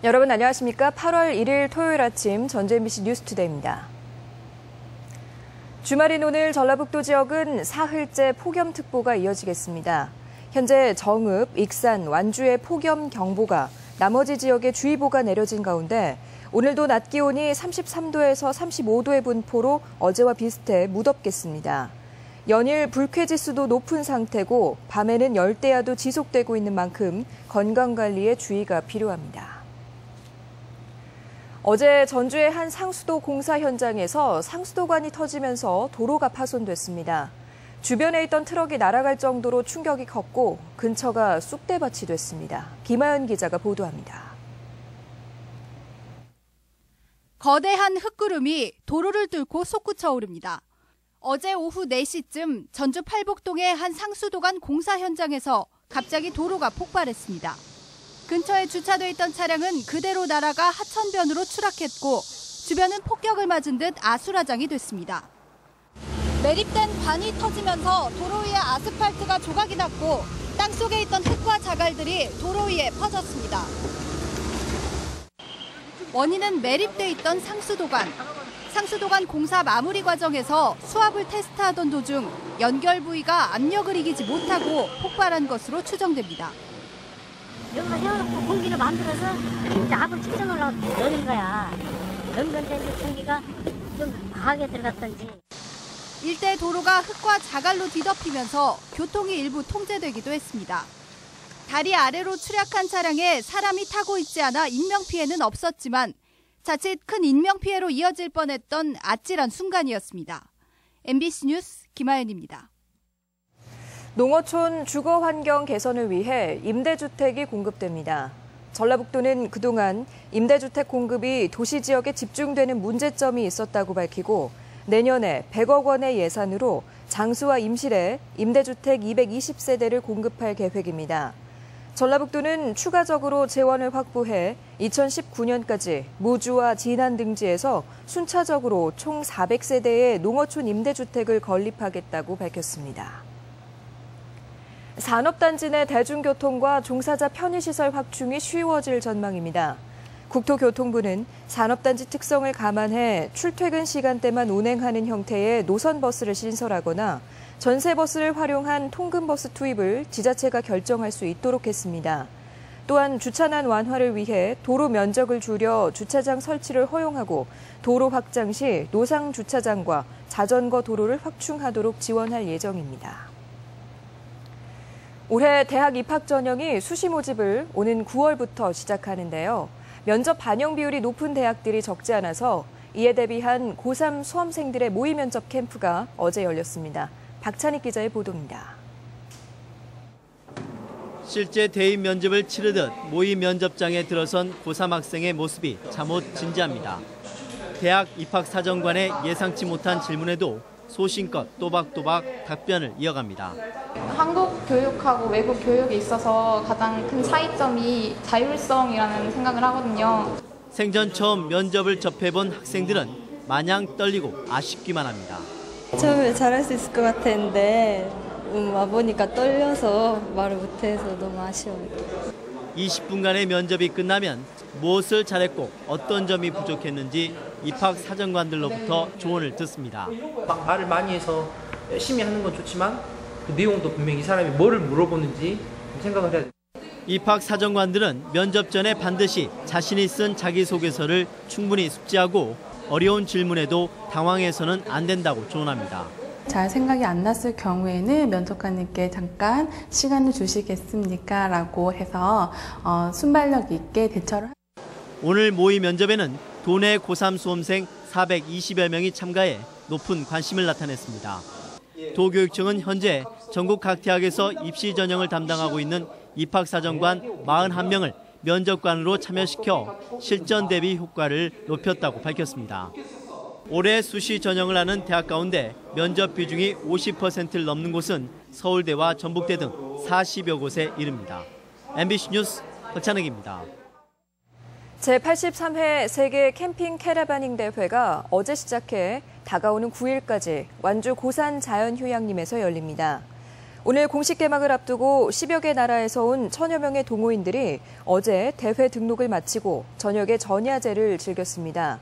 여러분 안녕하십니까? 8월 1일 토요일 아침 전주 MBC 뉴스투데이입니다. 주말인 오늘 전라북도 지역은 사흘째 폭염특보가 이어지겠습니다. 현재 정읍, 익산, 완주에 폭염경보가, 나머지 지역에 주의보가 내려진 가운데 오늘도 낮 기온이 33도에서 35도의 분포로 어제와 비슷해 무덥겠습니다. 연일 불쾌지수도 높은 상태고 밤에는 열대야도 지속되고 있는 만큼 건강관리에 주의가 필요합니다. 어제 전주의 한 상수도 공사 현장에서 상수도관이 터지면서 도로가 파손됐습니다. 주변에 있던 트럭이 날아갈 정도로 충격이 컸고 근처가 쑥대밭이 됐습니다. 김하연 기자가 보도합니다. 거대한 흙구름이 도로를 뚫고 솟구쳐 오릅니다. 어제 오후 4시쯤 전주 팔복동의 한 상수도관 공사 현장에서 갑자기 도로가 폭발했습니다. 근처에 주차돼 있던 차량은 그대로 날아가 하천변으로 추락했고 주변은 폭격을 맞은 듯 아수라장이 됐습니다. 매립된 관이 터지면서 도로 위에 아스팔트가 조각이 났고 땅속에 있던 흙과 자갈들이 도로 위에 퍼졌습니다. 원인은 매립돼 있던 상수도관. 상수도관 공사 마무리 과정에서 수압을 테스트하던 도중 연결 부위가 압력을 이기지 못하고 폭발한 것으로 추정됩니다. 여기서 세워놓고 공기를 만들어서 이제 압을 측정하려고 넣는 거야. 넣은 건데 이제 공기가 좀 과하게 들어갔던지. 일대 도로가 흙과 자갈로 뒤덮이면서 교통이 일부 통제되기도 했습니다. 다리 아래로 추락한 차량에 사람이 타고 있지 않아 인명피해는 없었지만 자칫 큰 인명피해로 이어질 뻔했던 아찔한 순간이었습니다. MBC 뉴스 김하연입니다. 농어촌 주거 환경 개선을 위해 임대주택이 공급됩니다. 전라북도는 그동안 임대주택 공급이 도시 지역에 집중되는 문제점이 있었다고 밝히고 내년에 100억 원의 예산으로 장수와 임실에 임대주택 220세대를 공급할 계획입니다. 전라북도는 추가적으로 재원을 확보해 2019년까지 무주와 진안 등지에서 순차적으로 총 400세대의 농어촌 임대주택을 건립하겠다고 밝혔습니다. 산업단지 내 대중교통과 종사자 편의시설 확충이 쉬워질 전망입니다. 국토교통부는 산업단지 특성을 감안해 출퇴근 시간대만 운행하는 형태의 노선버스를 신설하거나 전세버스를 활용한 통근버스 투입을 지자체가 결정할 수 있도록 했습니다. 또한 주차난 완화를 위해 도로 면적을 줄여 주차장 설치를 허용하고 도로 확장 시 노상 주차장과 자전거 도로를 확충하도록 지원할 예정입니다. 올해 대학 입학 전형이 수시 모집을 오는 9월부터 시작하는데요. 면접 반영 비율이 높은 대학들이 적지 않아서 이에 대비한 고3 수험생들의 모의 면접 캠프가 어제 열렸습니다. 박찬익 기자의 보도입니다. 실제 대입 면접을 치르듯 모의 면접장에 들어선 고3 학생의 모습이 잠옷 진지합니다. 대학 입학사정관의 예상치 못한 질문에도 소신껏 또박또박 답변을 이어갑니다. 한국 교육하고 외국 교육에 있어서 가장 큰 차이점이 자율성이라는 생각을 하거든요. 생전 처음 면접을 접해본 학생들은 마냥 떨리고 아쉽기만 합니다. 처음에 잘할 수 있을 것 같았는데 와보니까 떨려서 말을 못해서 너무 아쉬워요. 20분간의 면접이 끝나면 무엇을 잘했고 어떤 점이 부족했는지 입학 사정관들로부터 조언을 듣습니다. 말을 많이 해서 열심히 하는 건 좋지만 그 내용도 분명히 이 사람이 뭐를 물어보는지 생각을 해야 돼요. 입학 사정관들은 면접 전에 반드시 자신이 쓴 자기소개서를 충분히 숙지하고 어려운 질문에도 당황해서는 안 된다고 조언합니다. 잘 생각이 안 났을 경우에는 면접관님께 잠깐 시간을 주시겠습니까? 라고 해서 순발력 있게 대처를 오늘 모의 면접에는 도내 고3 수험생 420여 명이 참가해 높은 관심을 나타냈습니다. 도교육청은 현재 전국 각 대학에서 입시 전형을 담당하고 있는 입학사정관 41명을 면접관으로 참여시켜 실전 대비 효과를 높였다고 밝혔습니다. 올해 수시 전형을 하는 대학 가운데 면접 비중이 50%를 넘는 곳은 서울대와 전북대 등 40여 곳에 이릅니다. MBC 뉴스 박찬익입니다. 제83회 세계 캠핑 캐러바닝 대회가 어제 시작해 다가오는 9일까지 완주 고산 자연휴양림에서 열립니다. 오늘 공식 개막을 앞두고 10여 개 나라에서 온 1000여 명의 동호인들이 어제 대회 등록을 마치고 저녁에 전야제를 즐겼습니다.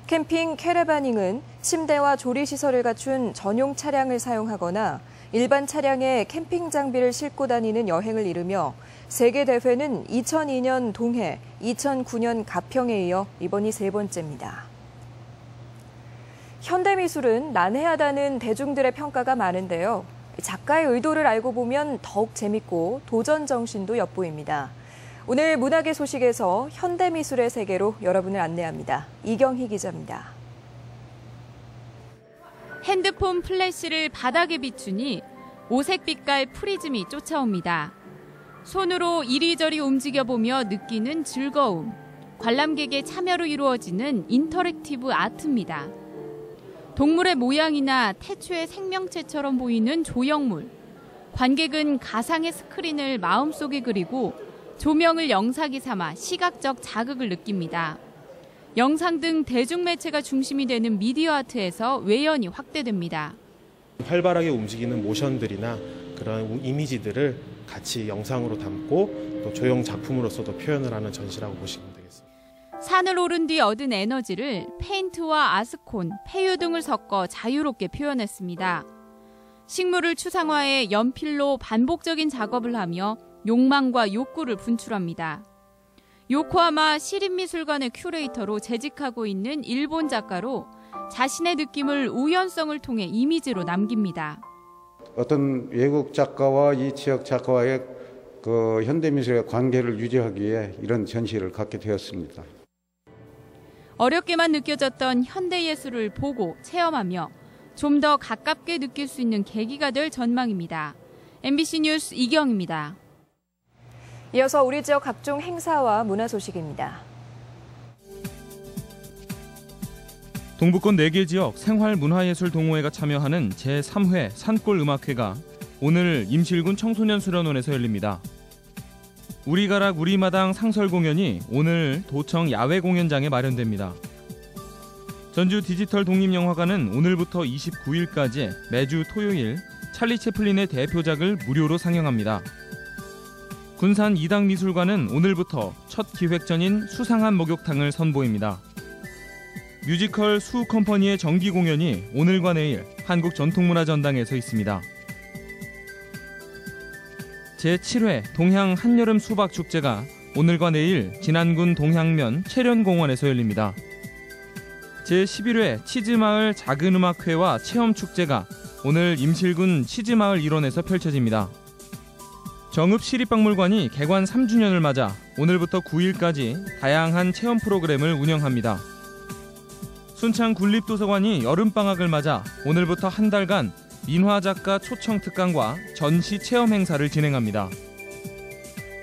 캠핑 캐러바닝은 침대와 조리시설을 갖춘 전용 차량을 사용하거나 일반 차량에 캠핑 장비를 싣고 다니는 여행을 이루며 세계 대회는 2002년 동해, 2009년 가평에 이어 이번이 세 번째입니다. 현대미술은 난해하다는 대중들의 평가가 많은데요. 작가의 의도를 알고 보면 더욱 재밌고 도전 정신도 엿보입니다. 오늘 문학의 소식에서 현대미술의 세계로 여러분을 안내합니다. 이경희 기자입니다. 핸드폰 플래시를 바닥에 비추니 오색 빛깔 프리즘이 쫓아옵니다. 손으로 이리저리 움직여보며 느끼는 즐거움, 관람객의 참여로 이루어지는 인터랙티브 아트입니다. 동물의 모양이나 태초의 생명체처럼 보이는 조형물, 관객은 가상의 스크린을 마음속에 그리고 조명을 영상이 삼아 시각적 자극을 느낍니다. 영상 등 대중매체가 중심이 되는 미디어 아트에서 외연이 확대됩니다. 활발하게 움직이는 모션들이나 그런 이미지들을 같이 영상으로 담고 또 조형 작품으로서도 표현을 하는 전시라고 보시면 되겠습니다. 산을 오른 뒤 얻은 에너지를 페인트와 아스콘, 폐유 등을 섞어 자유롭게 표현했습니다. 식물을 추상화해 연필로 반복적인 작업을 하며 욕망과 욕구를 분출합니다. 요코하마 시립미술관의 큐레이터로 재직하고 있는 일본 작가로 자신의 느낌을 우연성을 통해 이미지로 남깁니다. 어떤 외국 작가와 이 지역 작가와의 현대미술의 관계를 유지하기 위해 이런 전시를 갖게 되었습니다. 어렵게만 느껴졌던 현대예술을 보고 체험하며 좀 더 가깝게 느낄 수 있는 계기가 될 전망입니다. MBC 뉴스 이경입니다. 이어서 우리 지역 각종 행사와 문화 소식입니다. 동부권 4개 지역 생활문화예술동호회가 참여하는 제3회 산골음악회가 오늘 임실군 청소년수련원에서 열립니다. 우리가락 우리마당 상설 공연이 오늘 도청 야외공연장에 마련됩니다. 전주 디지털 독립영화관은 오늘부터 29일까지 매주 토요일 찰리 채플린의 대표작을 무료로 상영합니다. 군산 이당미술관은 오늘부터 첫 기획전인 수상한 목욕탕을 선보입니다. 뮤지컬 수 컴퍼니의 정기 공연이 오늘과 내일 한국전통문화전당에서 있습니다. 제7회 동향 한여름 수박축제가 오늘과 내일 진안군 동향면 채련공원에서 열립니다. 제11회 치즈마을 작은음악회와 체험축제가 오늘 임실군 치즈마을 일원에서 펼쳐집니다. 정읍시립박물관이 개관 3주년을 맞아 오늘부터 9일까지 다양한 체험 프로그램을 운영합니다. 순창 군립도서관이 여름방학을 맞아 오늘부터 한 달간 민화작가 초청 특강과 전시 체험 행사를 진행합니다.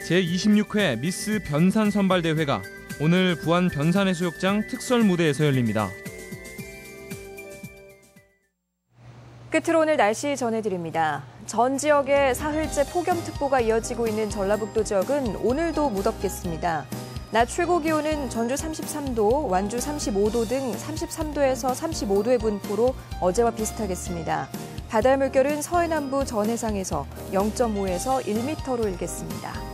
제26회 미스 변산 선발대회가 오늘 부안 변산해수욕장 특설무대에서 열립니다. 끝으로 오늘 날씨 전해드립니다. 전 지역에 사흘째 폭염특보가 이어지고 있는 전라북도 지역은 오늘도 무덥겠습니다. 낮 최고 기온은 전주 33도, 완주 35도 등 33도에서 35도의 분포로 어제와 비슷하겠습니다. 바다 물결은 서해남부 전해상에서 0.5에서 1m로 일겠습니다.